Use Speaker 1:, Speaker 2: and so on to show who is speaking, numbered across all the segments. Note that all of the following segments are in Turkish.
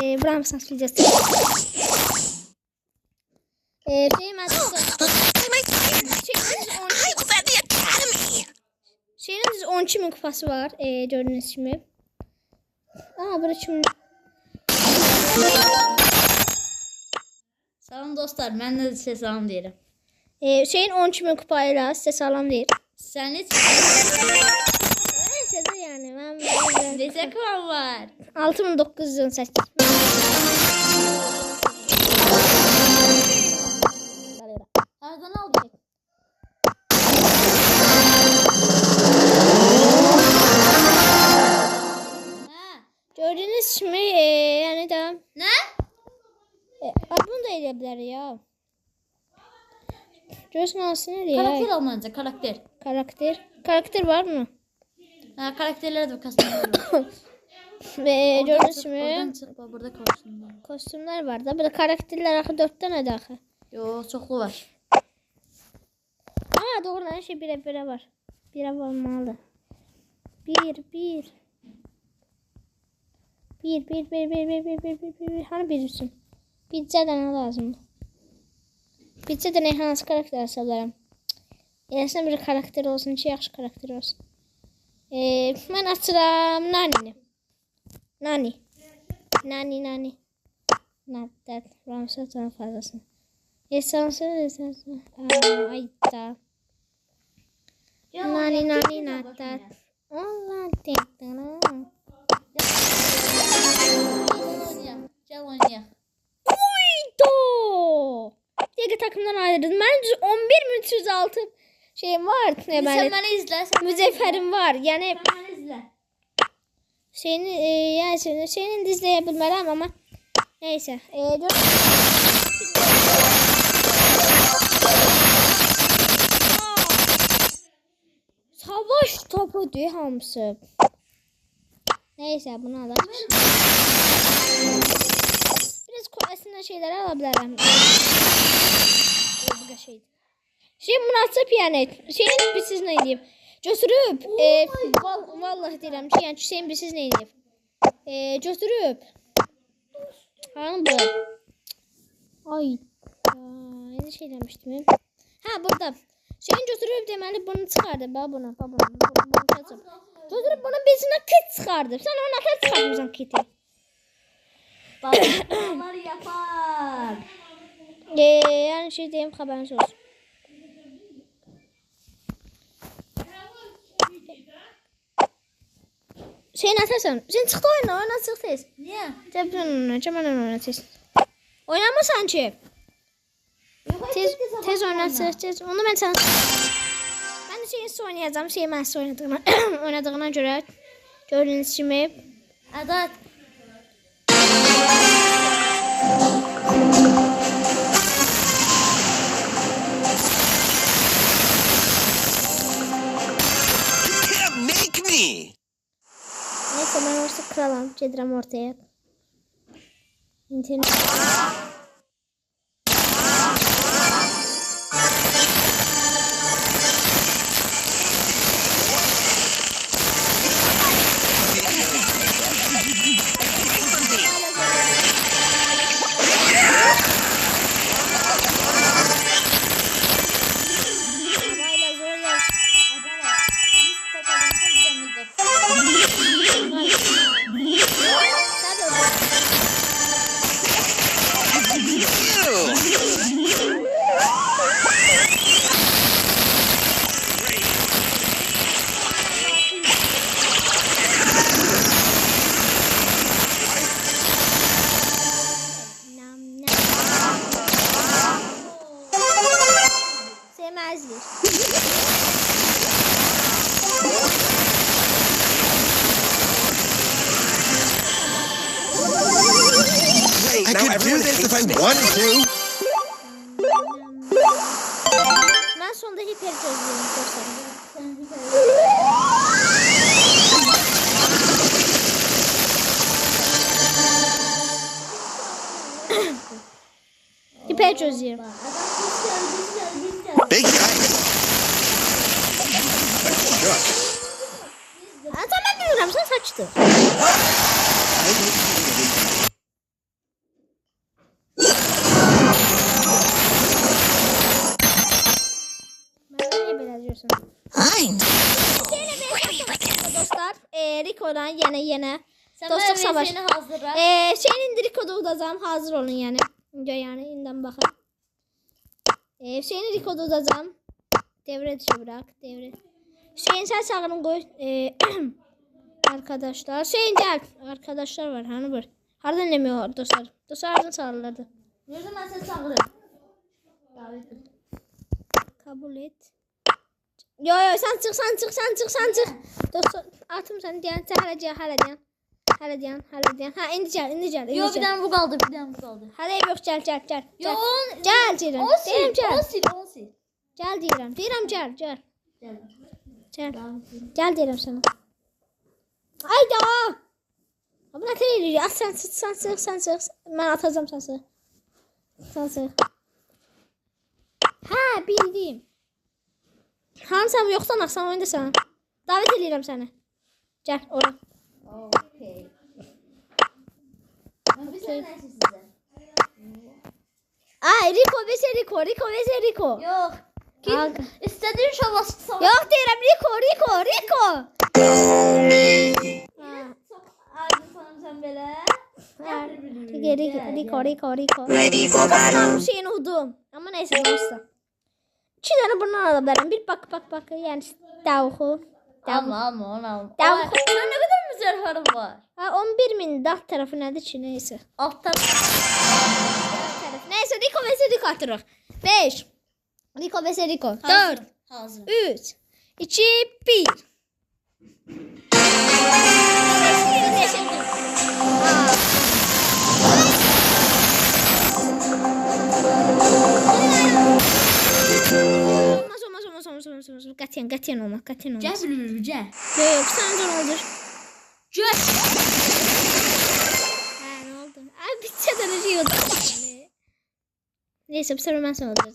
Speaker 1: Buram sansürleyeceğiz. Şeyin 12.000 kupası var. Gördüğünüz gibi. Burada şimdi.
Speaker 2: Salam dostlar, ben de size salam deyirəm.
Speaker 1: Şeyin 12.000 kupayla size salam deyir.
Speaker 2: Sən heç
Speaker 1: Size yani ben
Speaker 2: necə kupan var?
Speaker 1: 6.918.
Speaker 2: Hardan aldın?
Speaker 1: Gördüğünüz gibi yani da
Speaker 2: Ne?
Speaker 1: bunu da edebilir ya. Görüyorsun aslında ne diyor?
Speaker 2: Karakter almanca, karakter.
Speaker 1: Karakter var mı?
Speaker 2: Ha, karakterlere de kostümler var.
Speaker 1: Ve gördüğünüz
Speaker 2: Oradan
Speaker 1: gibi
Speaker 2: çık, burada kostümler.
Speaker 1: kostümler var da. Burada karakterler axı 4 tane de axı.
Speaker 2: Yo, çoxlu var.
Speaker 1: Doğrudan her şey bire var. Bire olmalı. Bir. Hani birisi? Pizza'dan lazım. Pizza'dan hansı karakter hesablarım? Eləsən bir karakter olsun ki, yaxşı karakter olsun. Mən açıram Nani. Naddat. Ramsatın fazlasını. Esansın. Ayda. Nani naddat. Allah tekrar.
Speaker 2: Gel oynayaq.
Speaker 1: Uydu. Diğer takımdan ayrıldım. Ben 11.306 şeyim var.
Speaker 2: Sen beni izle.
Speaker 1: Müzefferim var. Yani
Speaker 2: Sen beni izle.
Speaker 1: şeyini izleyebilmeliyim ama neyse. Savaş topu diyor hamısı. Neyse bunu alalım. Biraz aslında şeyleri alabilirim. Bu şeydi. Şey münasip yani. Şeyin siz ne diyeyim? Götürüp vallahi deyirəm ki, yəni Hüseyn siz nə edib? Götürüb. Hanım bu? Ay. Ne şey demiştim? Burada. Şeyin götürüb deməli bunu çıxardı. Bunu açıb. Götürüb bunun birisine kit çıxardı. Sen ona kit çıxarmısan kiti.
Speaker 2: Babalar yapar.
Speaker 1: Yani şey deyim xəbəriniz olsun. Şeyin atarsan. Sen çıktı oyna çık tez.
Speaker 2: Niye?
Speaker 1: Cemal oyna tez. Oynama sanki. Tez oynat tez. Onu ben sana. Ben de şeyin oynayacağım. Şeyi ben oynadığına göre gördüğünüz gibi.
Speaker 2: Adat.
Speaker 1: Neyse ben orası kralım. Cedirəm ortaya. İnternet. Sevmezdir.
Speaker 3: I could do this if I wanted to.
Speaker 1: Ben sonunda hiper çözüyorum dostlarım. Hiper çözüyorum.
Speaker 3: Big guy.
Speaker 1: Tamam diyorum sen saçtı.
Speaker 3: mind.
Speaker 1: Dostlar, Rico'dan yenə
Speaker 2: Sen
Speaker 1: dostluq
Speaker 2: ben
Speaker 1: savaş.
Speaker 2: seni hazırla.
Speaker 1: Şeyin Rico'da udacağım, hazır olun yani. Yani indən baxın. Şeyin Rico'da udacağım. Devre dışı bırak, devre. Şeyin sen sağını koy. Arkadaşlar, Şeyin gel. Arkadaşlar var, hani var. Hardan demiyor dostlar. Dostlar hardan sağlardı.
Speaker 2: Gözüm ben seni çağırırım. Davet et.
Speaker 1: Kabul et. Yo sen çık. Dostlar atım seni diyen hala diyen. Ha indi gel.
Speaker 2: Yo bir tane bu kaldı.
Speaker 1: Hala yok gel.
Speaker 2: Yo
Speaker 1: Gel deyirəm.
Speaker 2: on sil.
Speaker 1: Gel deyirəm. Gel.
Speaker 2: Gel.
Speaker 1: Gel deyirəm sana. Ayda. Ama ne kadar iyi. Sen sık. Ben atacağım sen sık. Ha bildim. Hansam yoksa naxsan oyunda sana. Davet edirəm səni. Gel ora.
Speaker 2: Okey. Ben bir tane neyse size.
Speaker 1: Ay Rico.
Speaker 2: Yok.
Speaker 1: Aga.
Speaker 2: İstediğin şovası savaş.
Speaker 1: Yok deyirəm Rico.
Speaker 2: Ağzın sanırım sen böyle.
Speaker 1: Rico.
Speaker 3: Ready for battle.
Speaker 1: Şeyini udum. Ama neyse olsa. 2 tane bundan alabilirim. Bir bak. Yani tavuğu.
Speaker 2: Alma onu alma.
Speaker 1: Tamam.
Speaker 2: Sen ne kadar mücevherim var.
Speaker 1: Ha 11.000 dağ tarafı nedir ki neyse.
Speaker 2: Alttan.
Speaker 1: Neyse Rico atırıq. 5. Rico 4.
Speaker 2: Hazır.
Speaker 1: 3. 2. 1. Olmaz. Qətiyyən olmaz.
Speaker 2: Gel bülbül gel.
Speaker 1: Yok sen zor olur.
Speaker 2: Gel.
Speaker 1: Ha ne oldu? Ay bir çadır şey oldu. Neyse bu sefer ben sana olacağım.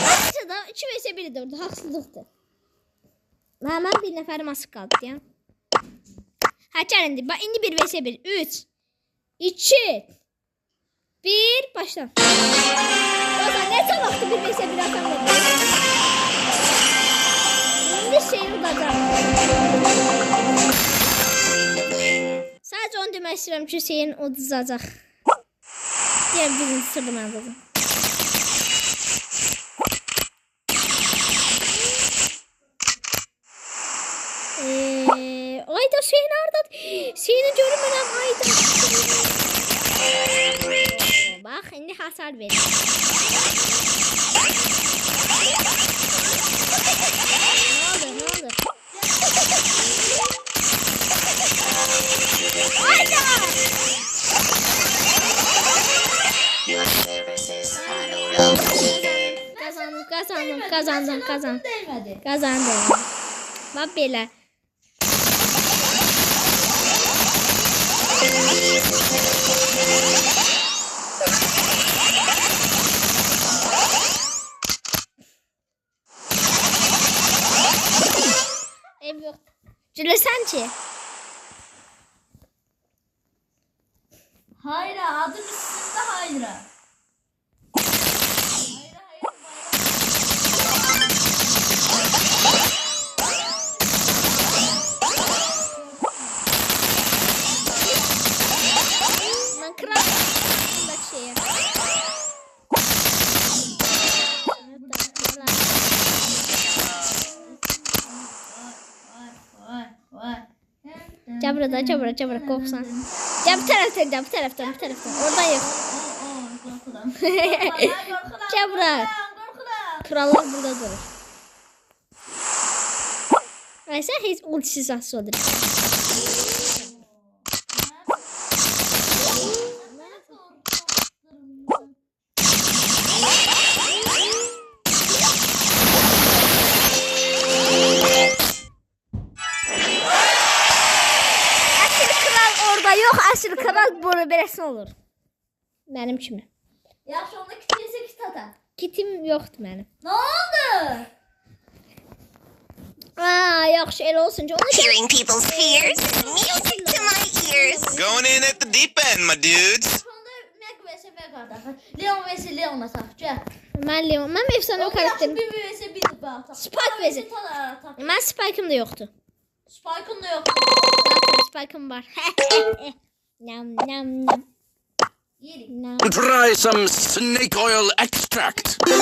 Speaker 1: Aslında 2 vs 1'di orada haksızlıktı. Hemen bir neferim asık kaldı ya. Haçar indi. Bak indi 1 vs 1. 3 2 1 başla. Baba ne çabuktu 1 vs 1 atamadı. Şimdi şeyi udacağım. Sadece onu demək istəyirəm ki, şeyin uduzacaq. Diğer birinci sırrı mən udacağım. Ayda şeyin orada. Şeyini görmürəm ayda. Bak indi hasar verir. Ne oldu? Ayda! Kazandım.
Speaker 2: Değmedi.
Speaker 1: Kazandım. Bak belə. Ev yok. Cülesən ki.
Speaker 2: Hayra adım üstünde Hayra.
Speaker 1: Minecraft'daki şeye. Cabra korksan. Ya bu taraftan. Oradan yok. Cabra. Krallar burada durur. Ay sen hiç ultisiz asıl olur. Yok asıl kral bunu beləsin olur. Mənim kimi.
Speaker 2: Yaxşı onda kitiyse kit atar.
Speaker 1: Kitim yoxdur mənim.
Speaker 2: Ne oldu?
Speaker 1: Aa, yaxşı elə olsun ki.
Speaker 3: Hearing people's fears is music to my Going in at the deep end, my dudes.
Speaker 2: Sonunda Mac vs. Mac ataq. Leon vs. Leon ataq. Gəl.
Speaker 1: Mən efsane o
Speaker 2: Yaxşı
Speaker 1: karakterim.
Speaker 2: bir vs. bir ataq.
Speaker 1: Spike vs.
Speaker 2: ataq.
Speaker 1: Mən Spike'ım da yoxdur.
Speaker 2: Spike'ın da yox.
Speaker 1: Zaten Spike'ım var. Nam nam nam.
Speaker 2: Yerik.
Speaker 1: Nam.
Speaker 3: Try some snake oil extract.
Speaker 2: Gəl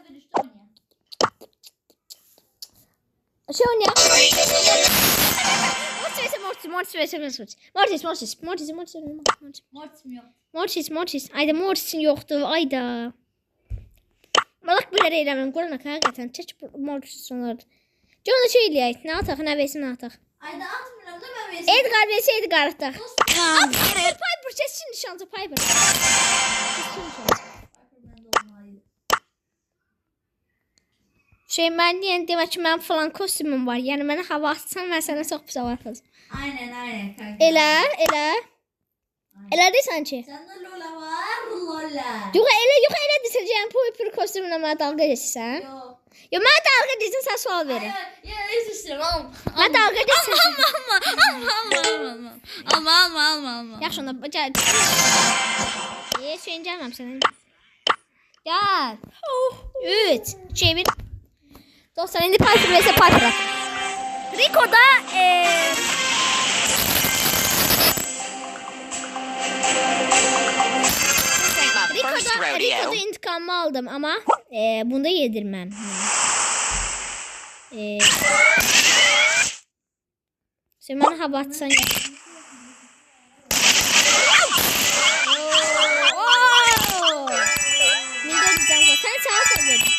Speaker 2: birlikdə oynayaq.
Speaker 1: Şey oynayaq. Mortis. Ayda Mortis'in yoxdur. Ayda. Malak bir yere eləməm. Qurana həqiqətən çək Mortis onları. Jon'a şey eləyək. Nə ataq, nə versin ataq.
Speaker 2: Ayda atmıram da mən vs.
Speaker 1: Edgar vs Edgar ataq. Piper seçsin nişancı Piper. Şey mən deyən demək ki mənim falan kostyumum var. Yəni mənə hava atsan mən sənə çox pis hava atacağam.
Speaker 2: Aynen. Kanka.
Speaker 1: Elə deyirsən ki.
Speaker 2: Sende Lola var. Lola.
Speaker 1: Yox elə desəcəyəm Piper kostyumuna mənə dalga geçsən.
Speaker 2: Yok.
Speaker 1: Yo mənə dalga geçsin sən sual verin.
Speaker 2: Ya özür dilerim.
Speaker 1: Mən dalga geçsin.
Speaker 2: Alma.
Speaker 1: Yaxşı onda gəl. Şeyin gəlməm sənə. Gəl. 3, 2, 1. Dostlar indi Piper vs Piper. Rico'da Rico'da intikamımı aldım ama bunda yedirmem. Sen bana hava atsan ya. Sen sağa söyledin.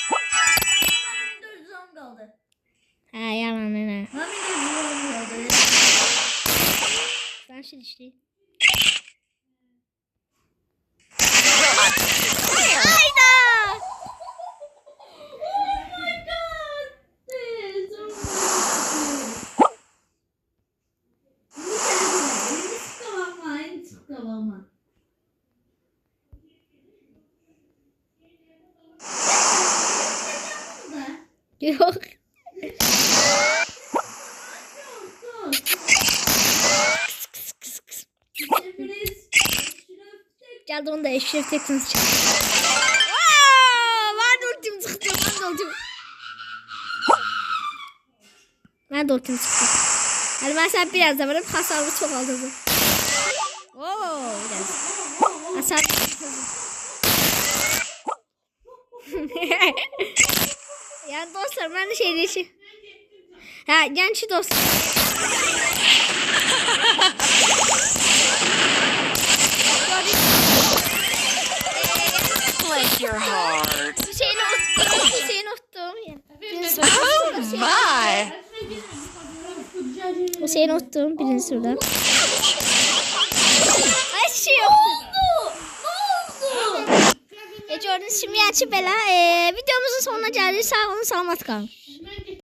Speaker 1: Ha yalan ne? Ben şey işte. Hayda! Yok. Geldi onu da eşirteceksiniz. Ben de ultim çıktı. Ben de ultim çıktı. Yani ben sana biraz da varım. Hasarımı çok aldırdım. Biraz. Hasar. Yani dostlar ben de şey diyeceğim. Ha genç dostlar.
Speaker 3: Bless your heart.
Speaker 1: Hüseyin unuttum.
Speaker 3: My.
Speaker 1: Hüseyin unuttum birinci sırada. Ay şey yoktu. Gördüğünüz şimdi yani belə videomuzun sonuna geldik. Sağ olun, salamat kalın.